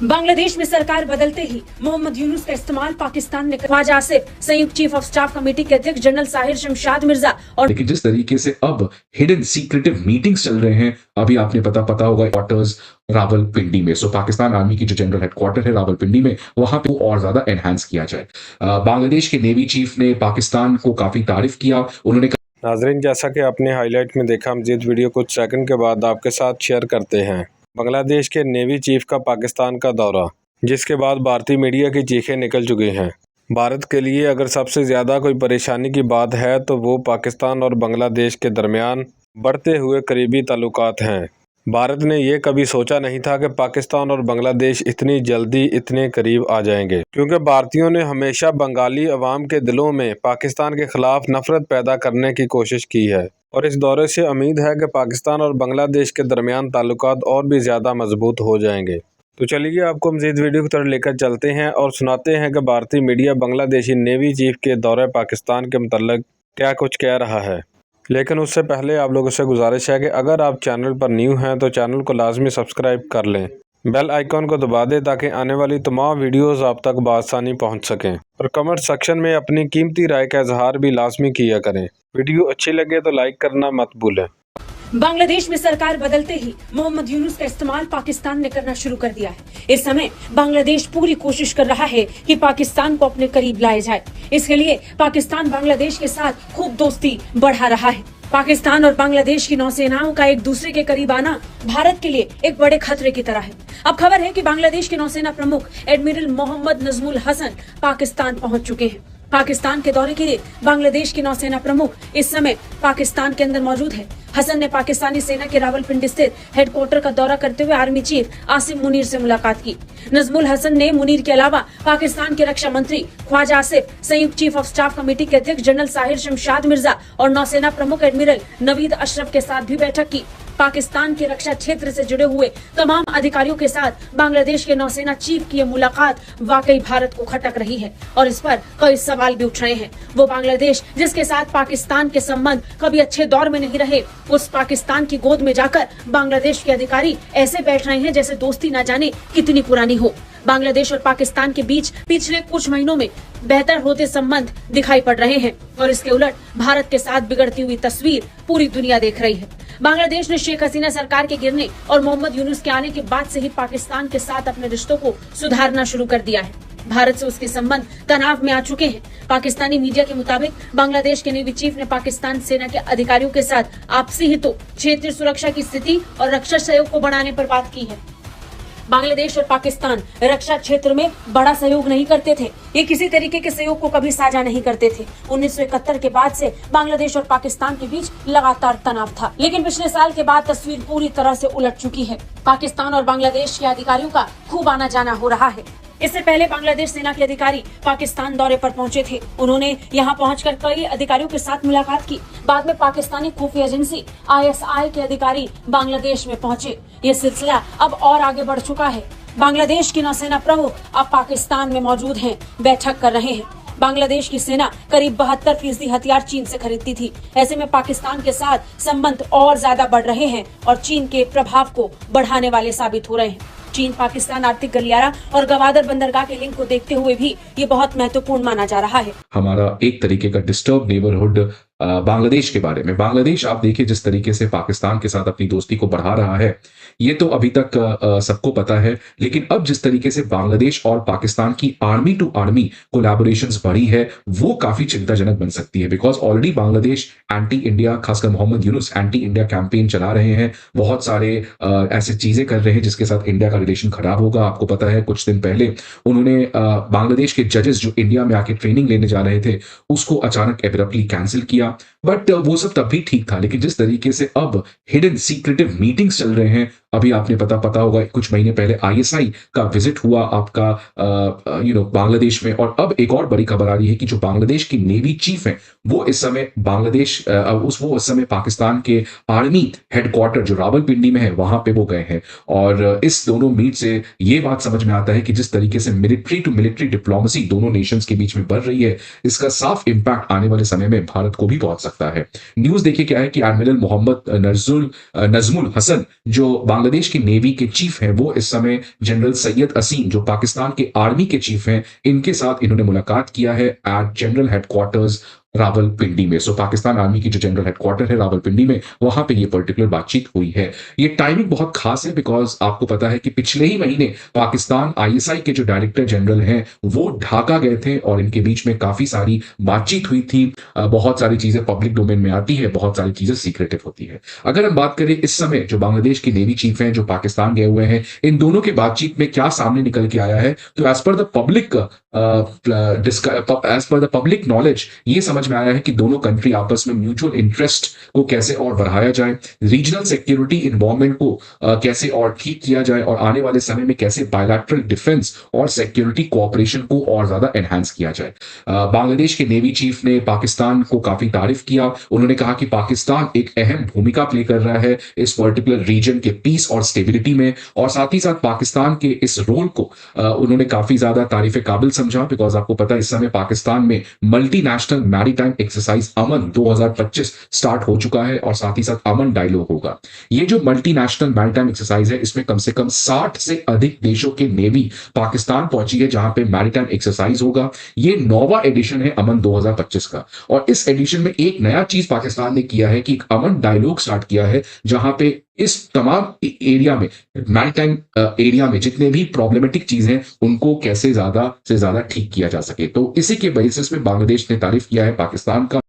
बांग्लादेश में सरकार बदलते ही मोहम्मद यूनुस का इस्तेमाल पाकिस्तान ने ख्वाजा आसिफ, संयुक्त चीफ ऑफ स्टाफ कमेटी के अध्यक्ष जनरल साहिर शमशाद मिर्जा और लेकिन जिस तरीके से अब हिडन सीक्रेटिव मीटिंग्स चल रहे हैं, अभी आपने पता होगा क्वार्टर्स रावलपिंडी में, सो पाकिस्तान आर्मी की जो जनरल हेडक्वार्टर है रावलपिंडी में, वहां पे और ज्यादा एनहांस किया जाए। बांग्लादेश के नेवी चीफ ने पाकिस्तान को काफी तारीफ किया। उन्होंने नाजरीन, जैसा कि आपने हाईलाइट में देखा, मजीद वीडियो कुछ सेकंड के बाद आपके साथ शेयर करते हैं। बांग्लादेश के नेवी चीफ का पाकिस्तान का दौरा, जिसके बाद भारतीय मीडिया की चीखें निकल चुकी हैं। भारत के लिए अगर सबसे ज़्यादा कोई परेशानी की बात है तो वो पाकिस्तान और बांग्लादेश के दरमियान बढ़ते हुए करीबी ताल्लुकात हैं। भारत ने यह कभी सोचा नहीं था कि पाकिस्तान और बांग्लादेश इतनी जल्दी इतने करीब आ जाएंगे, क्योंकि भारतीयों ने हमेशा बंगाली अवाम के दिलों में पाकिस्तान के खिलाफ नफरत पैदा करने की कोशिश की है। और इस दौरे से उम्मीद है कि पाकिस्तान और बांग्लादेश के दरमियान ताल्लुकात और भी ज़्यादा मजबूत हो जाएंगे। तो चलिए आपको मज़ीद वीडियो की तरफ लेकर चलते हैं और सुनाते हैं कि भारतीय मीडिया बांग्लादेशी नेवी चीफ के दौरे पाकिस्तान के मुतल्लिक क्या कुछ कह रहा है। लेकिन उससे पहले आप लोगों से गुजारिश है कि अगर आप चैनल पर न्यू हैं तो चैनल को लाजमी सब्सक्राइब कर लें, बेल आइकॉन को दबा दें ताकि आने वाली तमाम वीडियोस आप तक बआसानी पहुंच सकें। और कमेंट सेक्शन में अपनी कीमती राय का इजहार भी लाजमी किया करें। वीडियो अच्छी लगे तो लाइक करना मत भूलें। बांग्लादेश में सरकार बदलते ही मोहम्मद यूनुस का इस्तेमाल पाकिस्तान ने करना शुरू कर दिया है। इस समय बांग्लादेश पूरी कोशिश कर रहा है कि पाकिस्तान को अपने करीब लाया जाए। इसके लिए पाकिस्तान बांग्लादेश के साथ खूब दोस्ती बढ़ा रहा है। पाकिस्तान और बांग्लादेश की नौसेनाओं का एक दूसरे के करीब आना भारत के लिए एक बड़े खतरे की तरह है। अब खबर है कि बांग्लादेश के नौसेना प्रमुख एडमिरल मोहम्मद नजमुल हसन पाकिस्तान पहुंच चुके हैं। पाकिस्तान के दौरे के लिए बांग्लादेश के नौसेना प्रमुख इस समय पाकिस्तान के अंदर मौजूद है। हसन ने पाकिस्तानी सेना के रावलपिंडी स्थित हेडक्वार्टर का दौरा करते हुए आर्मी चीफ आसिम मुनीर से मुलाकात की। नजमुल हसन ने मुनीर के अलावा पाकिस्तान के रक्षा मंत्री ख्वाजा आसिफ, संयुक्त चीफ ऑफ स्टाफ कमेटी के अध्यक्ष जनरल साहिर शमशाद मिर्जा और नौसेना प्रमुख एडमिरल नवीद अशरफ के साथ भी बैठक की। पाकिस्तान के रक्षा क्षेत्र से जुड़े हुए तमाम अधिकारियों के साथ बांग्लादेश के नौसेना चीफ की यह मुलाकात वाकई भारत को खटक रही है और इस पर कई सवाल भी उठ रहे हैं। वो बांग्लादेश जिसके साथ पाकिस्तान के संबंध कभी अच्छे दौर में नहीं रहे, उस पाकिस्तान की गोद में जाकर बांग्लादेश के अधिकारी ऐसे बैठ रहे हैं जैसे दोस्ती न जाने कितनी पुरानी हो। बांग्लादेश और पाकिस्तान के बीच पिछले कुछ महीनों में बेहतर होते संबंध दिखाई पड़ रहे हैं और इसके उलट भारत के साथ बिगड़ती हुई तस्वीर पूरी दुनिया देख रही है। बांग्लादेश ने शेख हसीना सरकार के गिरने और मोहम्मद यूनुस के आने के बाद से ही पाकिस्तान के साथ अपने रिश्तों को सुधारना शुरू कर दिया है। भारत से उसके संबंध तनाव में आ चुके हैं। पाकिस्तानी मीडिया के मुताबिक बांग्लादेश के नेवी चीफ ने पाकिस्तान सेना के अधिकारियों के साथ आपसी हितों, क्षेत्रीय सुरक्षा की स्थिति और रक्षा सहयोग को बढ़ाने पर बात की है। बांग्लादेश और पाकिस्तान रक्षा क्षेत्र में बड़ा सहयोग नहीं करते थे। ये किसी तरीके के सहयोग को कभी साझा नहीं करते थे। 1971 के बाद से बांग्लादेश और पाकिस्तान के बीच लगातार तनाव था, लेकिन पिछले साल के बाद तस्वीर पूरी तरह से उलट चुकी है। पाकिस्तान और बांग्लादेश के अधिकारियों का खूब आना जाना हो रहा है। इससे पहले बांग्लादेश सेना के अधिकारी पाकिस्तान दौरे पर पहुंचे थे। उन्होंने यहां पहुंचकर कई अधिकारियों के साथ मुलाकात की। बाद में पाकिस्तानी खुफिया एजेंसी ISI के अधिकारी बांग्लादेश में पहुंचे। ये सिलसिला अब और आगे बढ़ चुका है। बांग्लादेश की नौसेना प्रमुख अब पाकिस्तान में मौजूद हैं, बैठक कर रहे हैं। बांग्लादेश की सेना करीब 72% हथियार चीन से खरीदती थी। ऐसे में पाकिस्तान के साथ संबंध और ज्यादा बढ़ रहे हैं और चीन के प्रभाव को बढ़ाने वाले साबित हो रहे हैं। चीन पाकिस्तान आर्थिक गलियारा और गवादर बंदरगाह के लिंक को देखते हुए भी ये बहुत महत्वपूर्ण माना जा रहा है। हमारा एक तरीके का डिस्टर्ब नेबरहुड बांग्लादेश के बारे में, बांग्लादेश आप देखिए जिस तरीके से पाकिस्तान के साथ अपनी दोस्ती को बढ़ा रहा है, ये तो अभी तक सबको पता है। लेकिन अब जिस तरीके से बांग्लादेश और पाकिस्तान की आर्मी टू आर्मी कोलैबोरेशंस बढ़ी है, वो काफी चिंताजनक बन सकती है। Because already Bangladesh anti India, खासकर Mohammad Yunus anti India campaign चला रहे हैं। बहुत सारे ऐसे चीजें कर रहे हैं जिसके साथ इंडिया का रिलेशन खराब होगा। आपको पता है कुछ दिन पहले उन्होंने बांग्लादेश के जजेस जो इंडिया में आके ट्रेनिंग लेने जा रहे थे, उसको अचानक एब्रप्टली कैंसिल किया। बट वो सब तब भी ठीक था। लेकिन जिस तरीके से अब हिडन सीक्रेटिव मीटिंग्स चल रहे हैं, अभी आपने पता होगा कुछ महीने पहले ISI का विजिट हुआ आपका बांग्लादेश में, और अब एक और बड़ी खबर आ रही है कि जो बांग्लादेश की नेवी चीफ है वो इस समय उस समय पाकिस्तान के आर्मी हेडक्वार्टर जो रावलपिंडी में है वहां पे वो गए हैं। और इस दोनों मीट से ये बात समझ में आता है कि जिस तरीके से मिलिट्री टू मिलिट्री डिप्लोमेसी दोनों नेशंस के बीच में बढ़ रही है, इसका साफ इंपैक्ट आने वाले समय में भारत को भी पहुंच सकता है। न्यूज देखिए क्या है कि एडमिरल मोहम्मद नजमुल हसन जो बांग्लादेश की नेवी के चीफ हैं, वो इस समय जनरल सैयद असीम जो पाकिस्तान के आर्मी के चीफ हैं, इनके साथ इन्होंने मुलाकात किया है एट जनरल हेडक्वार्टर्स रावलपिंडी में। सो पाकिस्तान आर्मी की जो जनरल हेडक्वार्टर है रावलपिंडी में, वहां पे ये पर्टिकुलर बातचीत हुई है। ये टाइमिंग बहुत खास है बिकॉज आपको पता है कि पिछले ही महीने पाकिस्तान आईएसआई के जो डायरेक्टर जनरल हैं वो ढाका गए थे और इनके बीच में काफी सारी बातचीत हुई थी। बहुत सारी चीजें पब्लिक डोमेन में आती है, बहुत सारी चीजें सीक्रेटिव होती है। अगर हम बात करें इस समय जो बांग्लादेश की नेवी चीफ हैं जो पाकिस्तान गए हुए हैं, इन दोनों की बातचीत में क्या सामने निकल के आया है, तो as per the public knowledge ये समझ में आया है कि दोनों कंट्री आपस में म्यूचुअल इंटरेस्ट को कैसे और बढ़ाया जाए, रीजनल सिक्योरिटी इन्वॉल्वमेंट को कैसे और ठीक किया जाए और आने वाले समय में कैसे बायलैटरल डिफेंस और सिक्योरिटी कोऑपरेशन को और ज्यादा एनहांस किया जाए। बांग्लादेश के नेवी चीफ ने पाकिस्तान को काफी तारीफ किया। उन्होंने कहा कि पाकिस्तान एक अहम भूमिका प्ले कर रहा है इस पर्टिकुलर रीजन के पीस और स्टेबिलिटी में, और साथ ही साथ पाकिस्तान के इस रोल को उन्होंने काफी ज्यादा तारीफ काबिल समझा बिकॉज आपको पता है इस समय पाकिस्तान में मल्टीनेशनल मैरीटाइम एक्सरसाइज अमन 2025 स्टार्ट हो चुका है और साथ ही साथ अमन डायलॉग होगा। ये जो मल्टीनेशनल मैरीटाइम एक्सरसाइज है इसमें कम से कम 60 से अधिक देशों के नेवी पाकिस्तान पहुंची है जहां पे मैरीटाइम एक्सरसाइज होगा। ये 9वां एडिशन है अमन 2025 का, और इस एडिशन में एक नया चीज पाकिस्तान ने किया है कि एक अमन डायलॉग स्टार्ट किया है जहां पे इस तमाम एरिया में, मैरीटाइम एरिया में जितने भी प्रॉब्लमेटिक चीजें हैं उनको कैसे ज्यादा से ज्यादा ठीक किया जा सके। तो इसी के बेसिस में बांग्लादेश ने तारीफ किया है पाकिस्तान का।